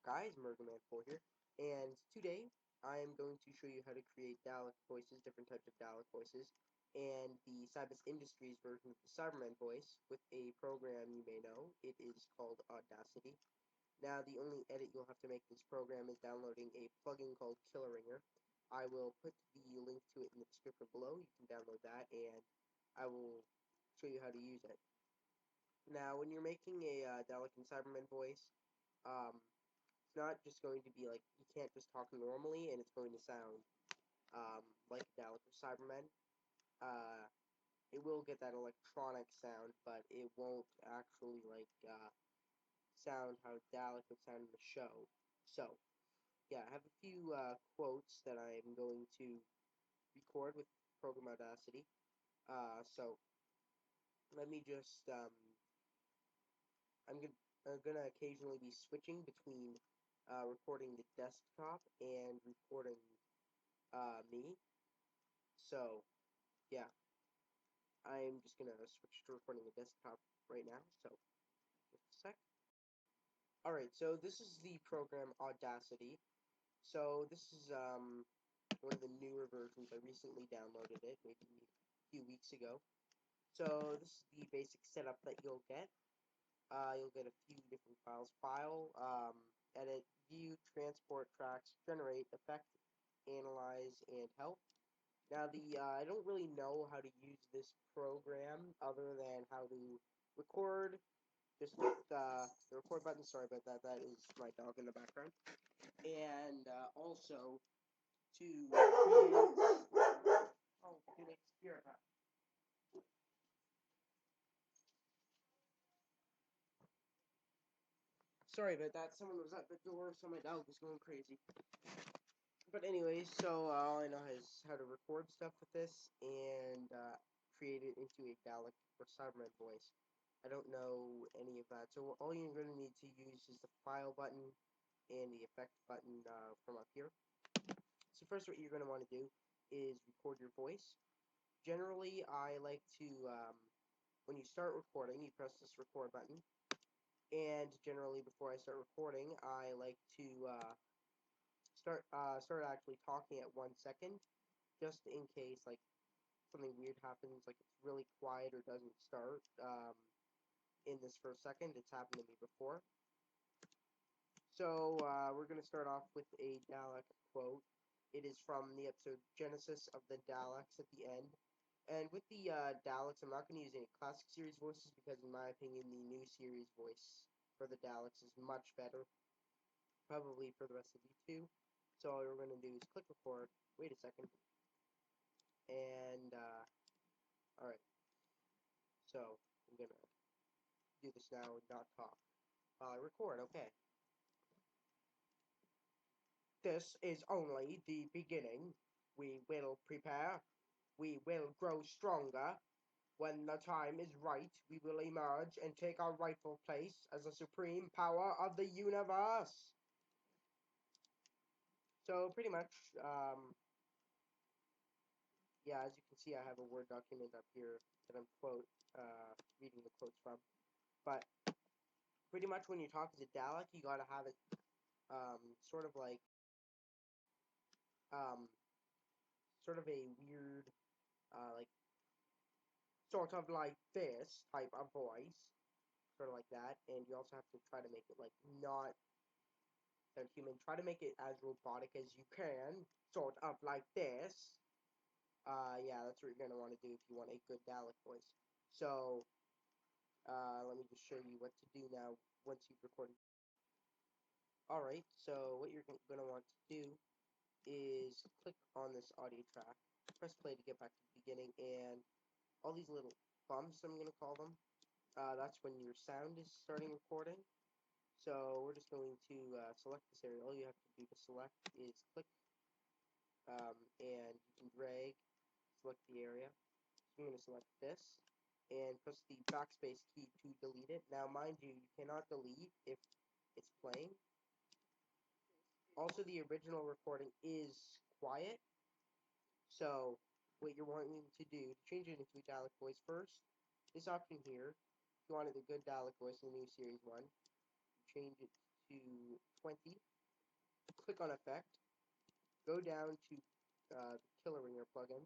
guys, Murderman4 here, and today I am going to show you how to create Dalek voices, different types of Dalek voices, and the Cybus Industries version of the Cyberman voice with a program you may know. It is called Audacity. Now, the only edit you'll have to make this program is downloading a plugin called Killeringer. I will put the link to it in the description below. You can download that, and I will show you how to use it. Now, when you're making a Dalek and Cyberman voice, it's not just going to be like, you can't just talk normally and it's going to sound like Dalek or Cybermen. It will get that electronic sound, but it won't actually sound how Dalek would sound in the show. So, yeah, I have a few quotes that I'm going to record with program Audacity. So let me just I'm gonna occasionally be switching between recording the desktop and recording me. So yeah, I'm just gonna switch to recording the desktop right now. So just a sec. All right, so this is the program Audacity. So this is one of the newer versions. I recently downloaded it, maybe a few weeks ago. So this is the basic setup that you'll get. You'll get a few different files: file, edit, view, transport, tracks, generate, effect, analyze, and help. Now, I don't really know how to use this program other than how to record. Just hit the record button. Sorry about that. That is my dog in the background. And also to create. Oh, did it spirit up? Sorry about that. Someone was at the door, so my dog was going crazy. But anyways, so all I know is how to record stuff with this and create it into a Dalek or Cyberman voice. I don't know any of that, so all you're going to need to use is the file button and the effect button from up here. So first what you're going to want to do is record your voice. Generally, I like to, when you start recording, you press this record button. And generally, before I start recording, I like to start actually talking at 1 second, just in case like something weird happens, like it's really quiet or doesn't start in this first second. It's happened to me before. So we're gonna start off with a Dalek quote. It is from the episode Genesis of the Daleks at the end. And with the Daleks, I'm not going to use any classic series voices because, in my opinion, the new series voice for the Daleks is much better. Probably for the rest of you too. So all we're going to do is click record. Wait a second. And, alright. So, I'm going to do this now and not talk. Record, okay. This is only the beginning. We will prepare. We will grow stronger. When the time is right, we will emerge and take our rightful place as the supreme power of the universe. So, pretty much, yeah, as you can see, I have a Word document up here that I'm reading the quotes from. But pretty much when you talk as a Dalek, you gotta have it sort of like um, sort of a weird, like sort of like this type of voice, sort of like that. And you also have to try to make it like not sound human. Try to make it as robotic as you can, sort of like this. Yeah, that's what you're gonna want to do if you want a good Dalek voice. So, let me just show you what to do now once you've recorded. Alright, so what you're gonna want to do is click on this audio track, press play to get back to the beginning, and all these little bumps, I'm gonna call them, that's when your sound is starting recording. So we're just going to select this area. All you have to do to select is click, and you can drag, select the area. So I'm going to select this, and press the backspace key to delete it. Now, mind you, you cannot delete if it's playing. Also, the original recording is quiet, so what you're wanting to do to change it into a Dalek voice first, this option here, if you wanted a good Dalek voice in the new series one, change it to 20, click on Effect, go down to the Killer Ringer plugin.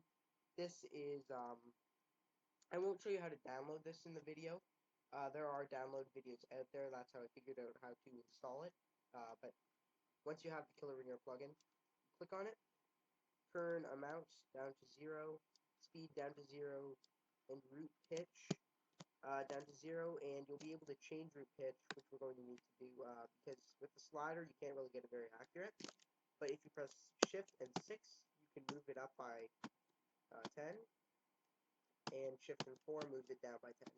This is, I won't show you how to download this in the video. There are download videos out there. That's how I figured out how to install it. But once you have the Killer Ringer plugin, click on it, turn amount down to 0, speed down to 0, and root pitch down to 0, and you'll be able to change root pitch, which we're going to need to do, because with the slider you can't really get it very accurate. But if you press Shift and 6, you can move it up by 10, and Shift and 4 moves it down by 10.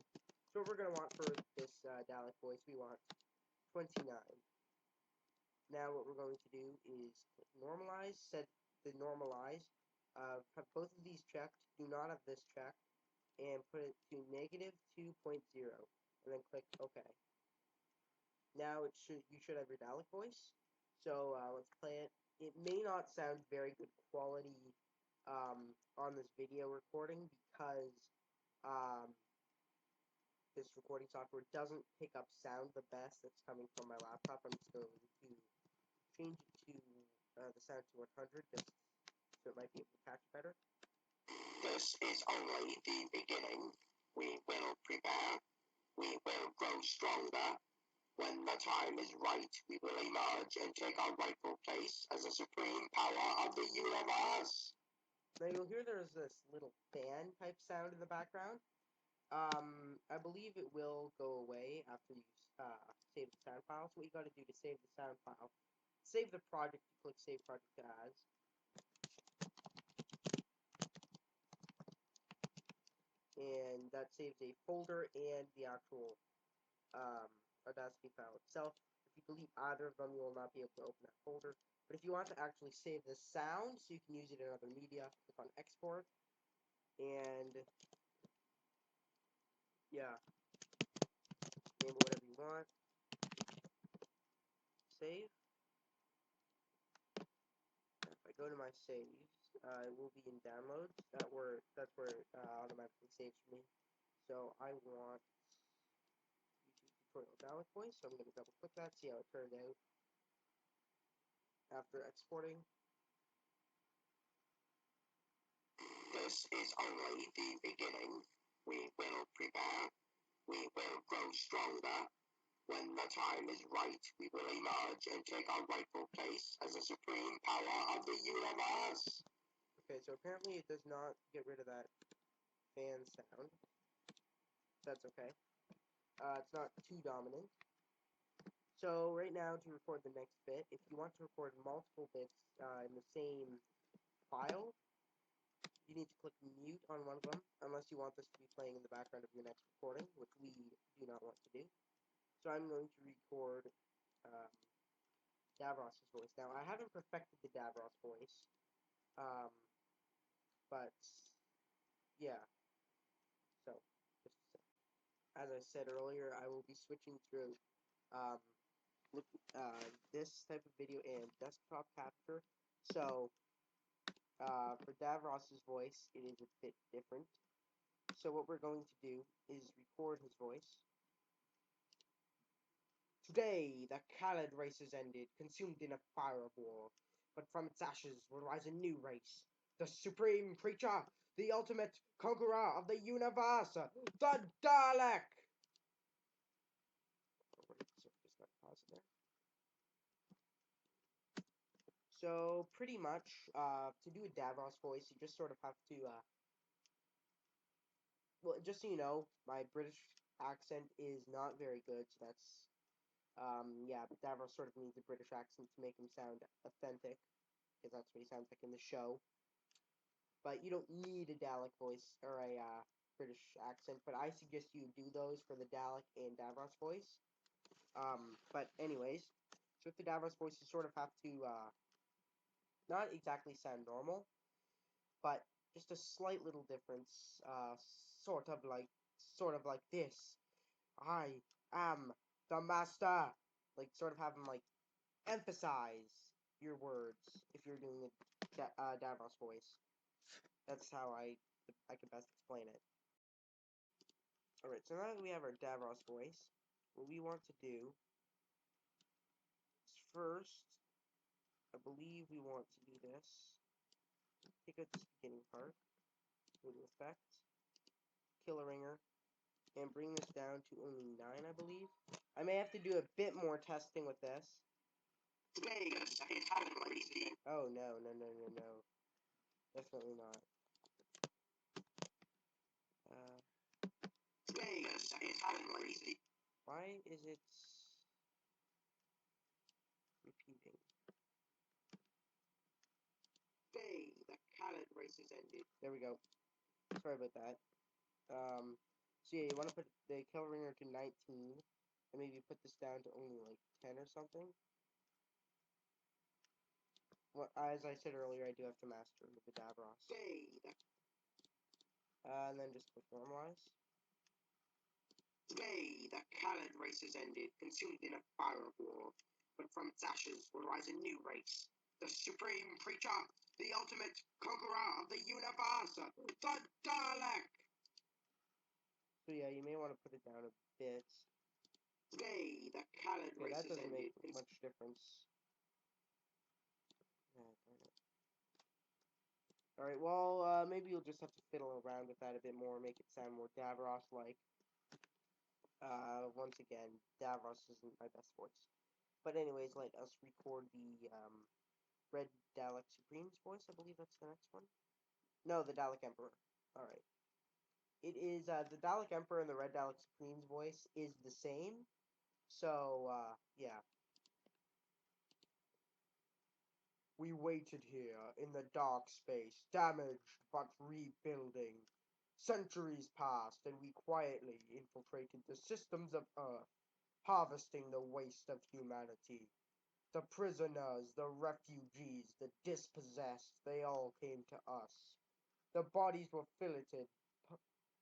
So what we're going to want for this Dalek voice, we want 29. Now what we're going to do is click Normalize, set the Normalize, have both of these checked, do not have this checked, and put it to -2.0, and then click OK. Now you should have your Dalek voice. So let's play it. It may not sound very good quality on this video recording because this recording software doesn't pick up sound the best that's coming from my laptop. I'm just going to change it to the sound to 100 just so it might be able to catch it better. This is only the beginning. We will prepare. We will grow stronger. When the time is right, we will emerge and take our rightful place as the supreme power of the universe. Now you'll hear there's this little fan type sound in the background. I believe it will go away after you save the sound file. So what you got to do to save the sound file, save the project, you click Save Project As. And that saves a folder and the actual Audacity file itself. If you delete either of them, you will not be able to open that folder. But if you want to actually save the sound so you can use it in other media, click on Export. And yeah, name it whatever you want. Save. If I go to my saves, it will be in downloads. That's where it automatically saves for me. So I want YouTube tutorial Dalek voice, so I'm going to double click that, see how it turned out after exporting. This is only the beginning. We will prepare. We will grow stronger. When the time is right, we will emerge and take our rightful place as the supreme power of the universe. Okay, so apparently it does not get rid of that fan sound. That's okay. It's not too dominant. So right now, to record the next bit, if you want to record multiple bits in the same file, you need to click mute on one of them, unless you want this to be playing in the background of your next recording, which we do not want to do. So I'm going to record Davros' voice. Now, I haven't perfected the Davros voice, but yeah, so just a sec. As I said earlier, I will be switching through um, this type of video and desktop capture. So for Davros's voice, it is a bit different. So what we're going to do is record his voice. Today, the Khaled race is ended, consumed in a fire of war. But from its ashes will rise a new race. The supreme creature, the ultimate conqueror of the universe, the Dalek! So just got to pause it there. So pretty much, to do a Davros voice, you just sort of have to, well, just so you know, my British accent is not very good, so that's, yeah, but Davros sort of needs a British accent to make him sound authentic, because that's what he sounds like in the show. But you don't need a Dalek voice, or a, British accent, but I suggest you do those for the Dalek and Davros voice. But anyways, so with the Davros voice, you sort of have to, not exactly sound normal, but just a slight little difference, sort of like this. I am the master. Like, sort of have them, like, emphasize your words if you're doing a Davros voice. That's how I can best explain it. Alright, so now that we have our Davros voice, what we want to do is first, I believe we want to do this. Take out this beginning part, go to effect, kill ringer, and bring this down to only 9, I believe. I may have to do a bit more testing with this. Oh, no. Definitely not. Why is it repeating? The cadet race has ended. There we go. Sorry about that. So yeah, you want to put the kill ringer to 19, and maybe put this down to only like 10 or something. Well, as I said earlier, I do have to master the Davros. And then just click normalize. Today, the Khaled race has ended, consumed in a fire of war. But from its ashes will rise a new race. The Supreme Preacher, the ultimate conqueror of the universe, the Dalek! So yeah, you may want to put it down a bit. Today, the Khaled race has ended. That doesn't make much difference. Alright, well, maybe you'll just have to fiddle around with that a bit more, make it sound more Davros-like. Once again, Davros isn't my best voice. But anyways, let us record the, Red Dalek Supreme's voice. I believe that's the next one. No, the Dalek Emperor. Alright. It is, the Dalek Emperor and the Red Dalek Supreme's voice is the same. So, yeah. We waited here, in the dark space, damaged but rebuilding. Centuries passed, and we quietly infiltrated the systems of Earth, harvesting the waste of humanity. The prisoners, the refugees, the dispossessed, they all came to us. The bodies were filleted,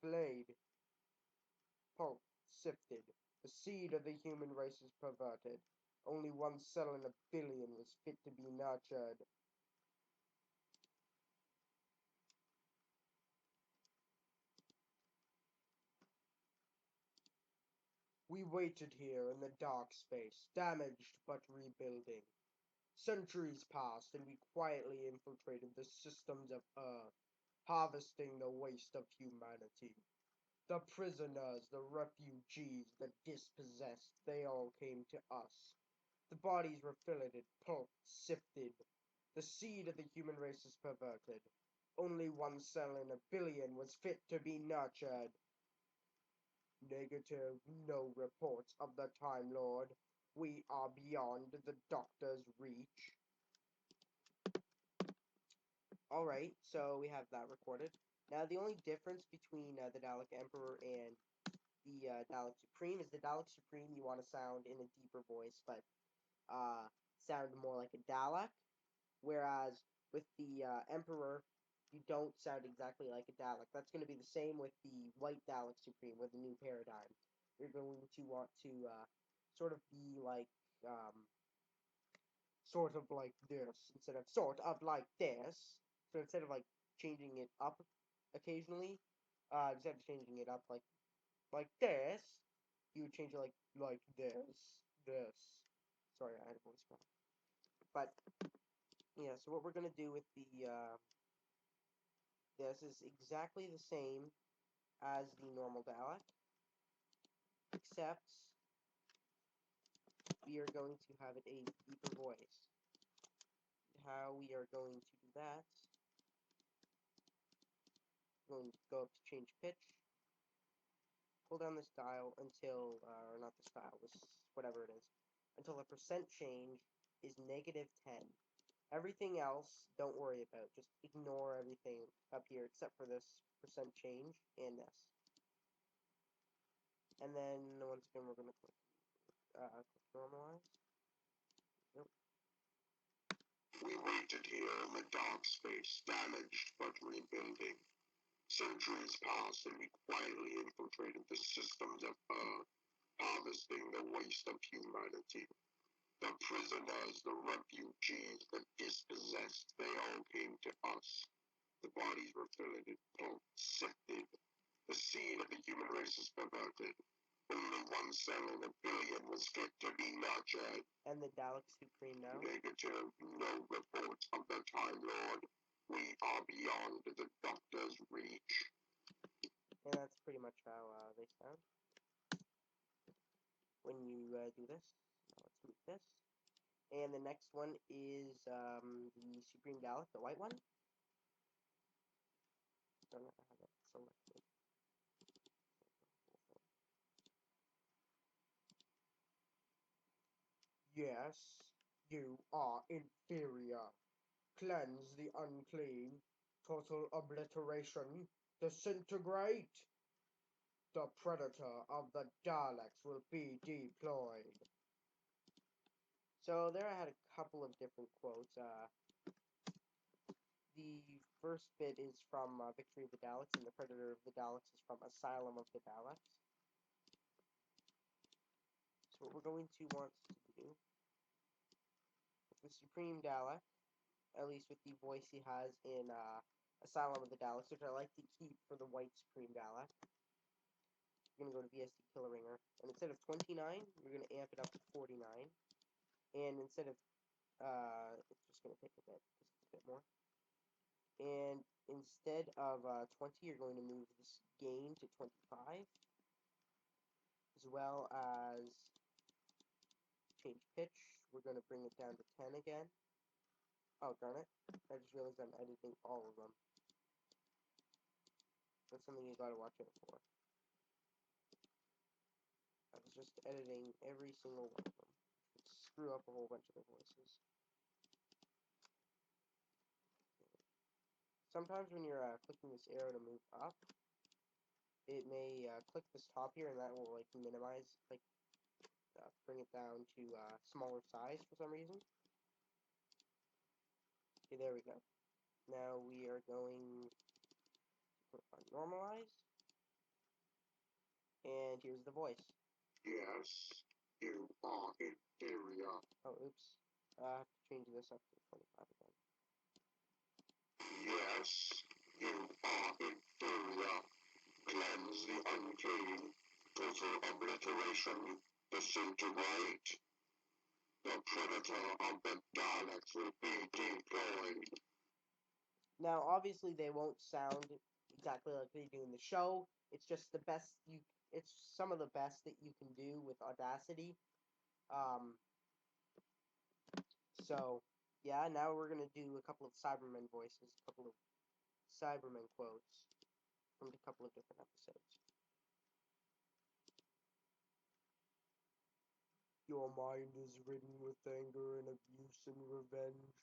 flayed, pulped, sifted. The seed of the human race is perverted. Only one cell in a billion was fit to be nurtured. We waited here in the dark space, damaged but rebuilding. Centuries passed, and we quietly infiltrated the systems of Earth, harvesting the waste of humanity. The prisoners, the refugees, the dispossessed, they all came to us. The bodies were filleted, pulped, sifted. The seed of the human race is perverted. Only one cell in a billion was fit to be nurtured. Negative, no reports of the Time Lord. We are beyond the Doctor's reach. Alright, so we have that recorded. Now, the only difference between the Dalek Emperor and the Dalek Supreme is the Dalek Supreme you want to sound in a deeper voice, but sound more like a Dalek. Whereas with the Emperor, you don't sound exactly like a Dalek. That's going to be the same with the White Dalek Supreme with the new paradigm. You're going to want to sort of be like, sort of like this, instead of sort of like this. So instead of like changing it up occasionally, instead of changing it up like this, you would change it like this. Sorry, I had a voice crack. But yeah, so what we're gonna do with the this is exactly the same as the normal Dalek, except we are going to have it a deeper voice. How we are going to do that, we're going to go up to change pitch, pull down this dial until, or not this dial, this, whatever it is, until the percent change is -10. Everything else, don't worry about. Just ignore everything up here except for this percent change and this. And then once again, we're going to click normalize. Yep. We waited here in the dark space, damaged but rebuilding. Centuries passed, and we quietly infiltrated the systems of Earth, harvesting the waste of humanity. The prisoners, the refugees, the dispossessed, they all came to us. The bodies were filleted, pulped, sifted. The seed of the human race is perverted. Only one cell in a billion was fit to be nurtured. And the Dalek Supreme now? Negative. No reports of the Time Lord. We are beyond the Doctor's reach. And that's pretty much how they sound when you do this. Now let's move this. And the next one is the Supreme Dalek, the white one. Don't know how that selected. Yes, you are inferior. Cleanse the unclean. Total obliteration. Disintegrate. The predator of the Daleks will be deployed. So there I had a couple of different quotes. The first bit is from Victory of the Daleks, and the Predator of the Daleks is from Asylum of the Daleks. So what we're going to want to do with the Supreme Dalek, at least with the voice he has in Asylum of the Daleks, which I like to keep for the white Supreme Dalek, you're going to go to VSD Killeringer, and instead of 29, you're going to amp it up to 49, and instead of, it's just going to take a bit, because it's a bit more. And instead of 20, you're going to move this gain to 25, as well as change pitch. We're going to bring it down to 10 again. Oh, darn it. I just realized I'm editing all of them. That's something you gotta watch out for. I was just editing every single one of them. Screw up a whole bunch of the voices. Sometimes when you're clicking this arrow to move up, it may click this top here, and that will like minimize, like bring it down to smaller size for some reason. Okay, there we go. Now we are going to put on normalize, and here's the voice. Yes, you are inferior. Oh, oops. I have to change this up to 25 again. Yes, you are inferior. Cleanse the unclean. Total obliteration. Disintegrate. The predator of the Daleks will be deployed. Now, obviously, they won't sound exactly like they do in the show. It's just the best you. It's some of the best that you can do with Audacity. Um, so, yeah. Now we're gonna do a couple of Cybermen voices, a couple of Cybermen quotes from a couple of different episodes. Your mind is ridden with anger and abuse and revenge.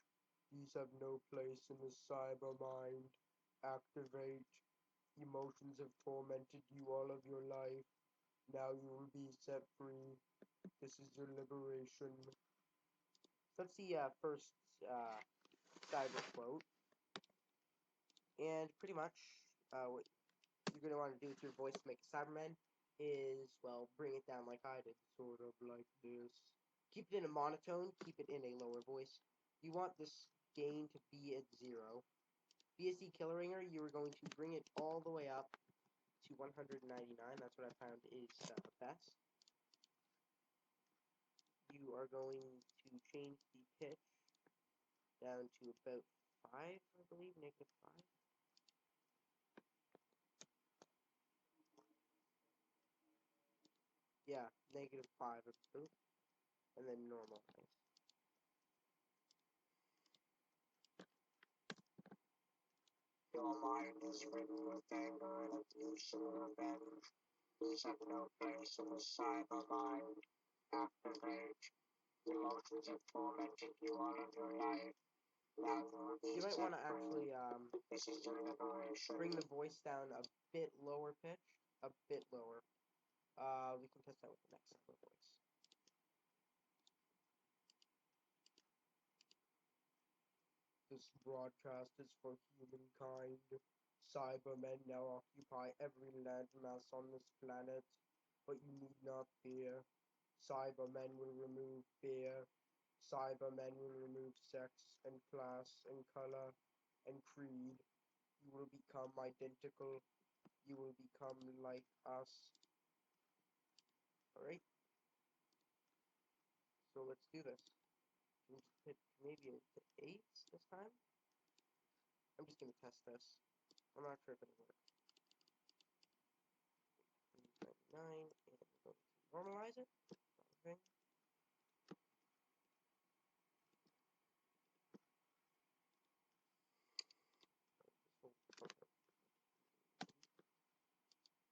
These have no place in the cyber mind. Activate. Emotions have tormented you all of your life. Now you will be set free. This is your liberation. So that's the first cyber quote. And pretty much what you're going to want to do with your voice to make a Cyberman is, well, bring it down like I did. Sort of like this. Keep it in a monotone. Keep it in a lower voice. You want this gain to be at 0. BSD Killeringer, you are going to bring it all the way up to 199. That's what I found is best. You are going to change the pitch down to about 5, I believe, negative 5. Yeah, negative 5 of both, and then normalize. Your mind is ridden with anger and abuse and revenge. These have no place in the cyber mind. Activate. Emotions have tormented you all of your life. Now you will be You might want to set free. actually This is your liberation. bring the voice down a bit lower pitch, a bit lower. We can test that with the next cyber voice. This broadcast is for humankind. Cybermen now occupy every landmass on this planet, but you need not fear. Cybermen will remove fear. Cybermen will remove sex and class and color and creed. You will become identical. You will become like us. Alright. So let's do this. Can we put Canadian to 8 this time? I'm just going to test this. I'm not sure if it'll work. 99, and we're going to normalize it. Okay.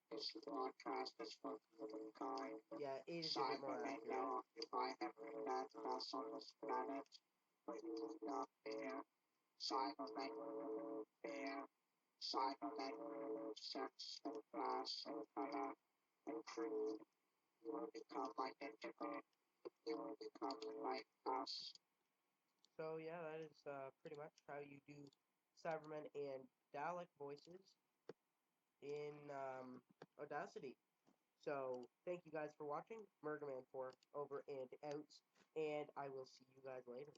This broadcast is for humankind. Yeah, 8 is a bit more Cybermen accurate. now occupy every landmass on this planet, but you will not fear. Cybermen will remove fear. Cybermen will remove sex and class and color and creed. You will become identical. You will become like us. So yeah, that is pretty much how you do Cybermen and Dalek voices in Audacity. So thank you guys for watching. Murderman 4 over and out, and I will see you guys later.